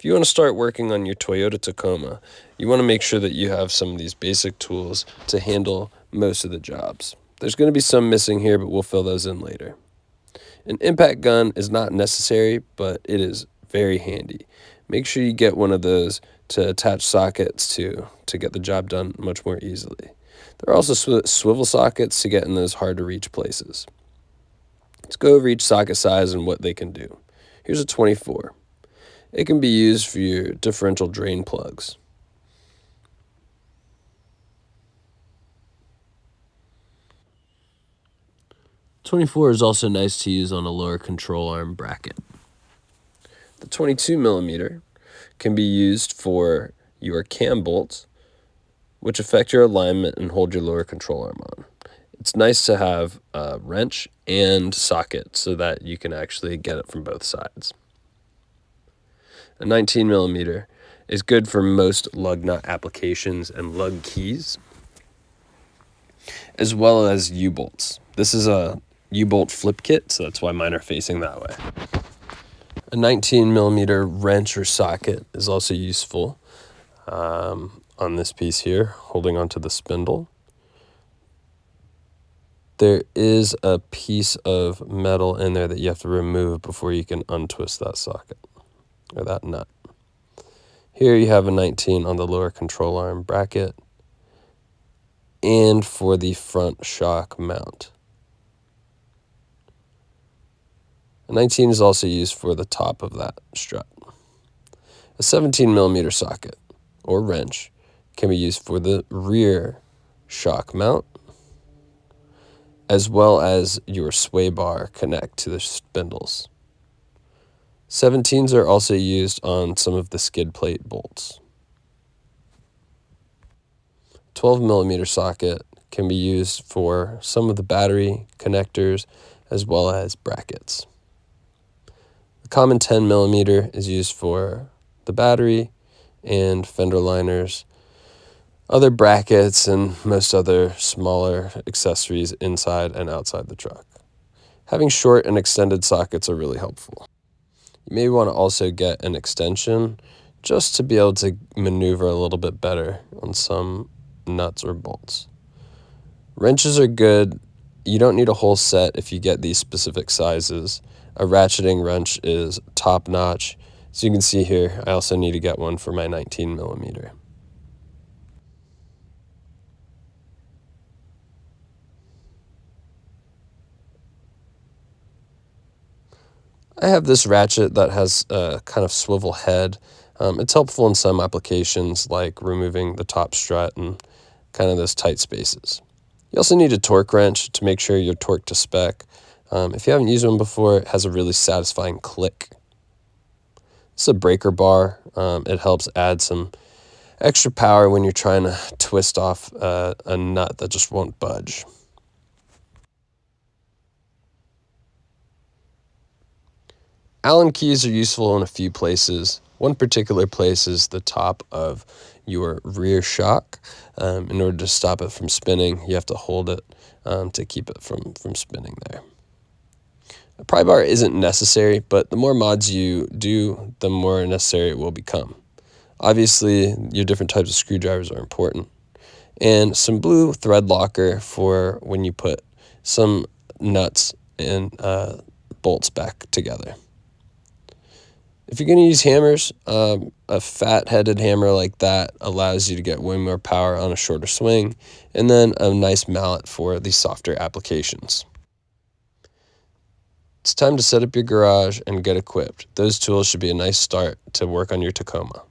If you want to start working on your Toyota Tacoma, you want to make sure that you have some of these basic tools to handle most of the jobs. There's going to be some missing here, but we'll fill those in later. An impact gun is not necessary, but it is very handy. Make sure you get one of those to attach sockets to get the job done much more easily. There are also swivel sockets to get in those hard to reach places. Let's go over each socket size and what they can do. Here's a 24. It can be used for your differential drain plugs. .24 is also nice to use on a lower control arm bracket. The 22 millimeter can be used for your cam bolts, which affect your alignment and hold your lower control arm on. It's nice to have a wrench and socket so that you can actually get it from both sides. A 19 millimeter is good for most lug nut applications and lug keys, as well as U-bolts. This is a U-bolt flip kit, so that's why mine are facing that way. A 19 millimeter wrench or socket is also useful on this piece here, holding onto the spindle. There is a piece of metal in there that you have to remove before you can untwist that socket or that nut. Here you have a 19 on the lower control arm bracket and for the front shock mount. A 19 is also used for the top of that strut. A 17 millimeter socket or wrench can be used for the rear shock mount, as well as your sway bar connect to the spindles. 17s are also used on some of the skid plate bolts. 12 millimeter socket can be used for some of the battery connectors as well as brackets. The common 10 millimeter is used for the battery and fender liners, other brackets, and most other smaller accessories inside and outside the truck. Having short and extended sockets are really helpful. You may want to also get an extension just to be able to maneuver a little bit better on some nuts or bolts. Wrenches are good. You don't need a whole set if you get these specific sizes. A ratcheting wrench is top notch. As you can see here, I also need to get one for my 19 millimeter. I have this ratchet that has a kind of swivel head. It's helpful in some applications like removing the top strut and kind of those tight spaces. You also need a torque wrench to make sure you're torqued to spec. If you haven't used one before, it has a really satisfying click. It's a breaker bar. It helps add some extra power when you're trying to twist off a nut that just won't budge. Allen keys are useful in a few places. One particular place is the top of your rear shock. In order to stop it from spinning, you have to hold it to keep it from spinning there. A pry bar isn't necessary, but the more mods you do, the more necessary it will become. Obviously, your different types of screwdrivers are important. And some blue thread locker for when you put some nuts and bolts back together. If you're going to use hammers, a fat-headed hammer like that allows you to get way more power on a shorter swing, and then a nice mallet for the softer applications. It's time to set up your garage and get equipped. Those tools should be a nice start to work on your Tacoma.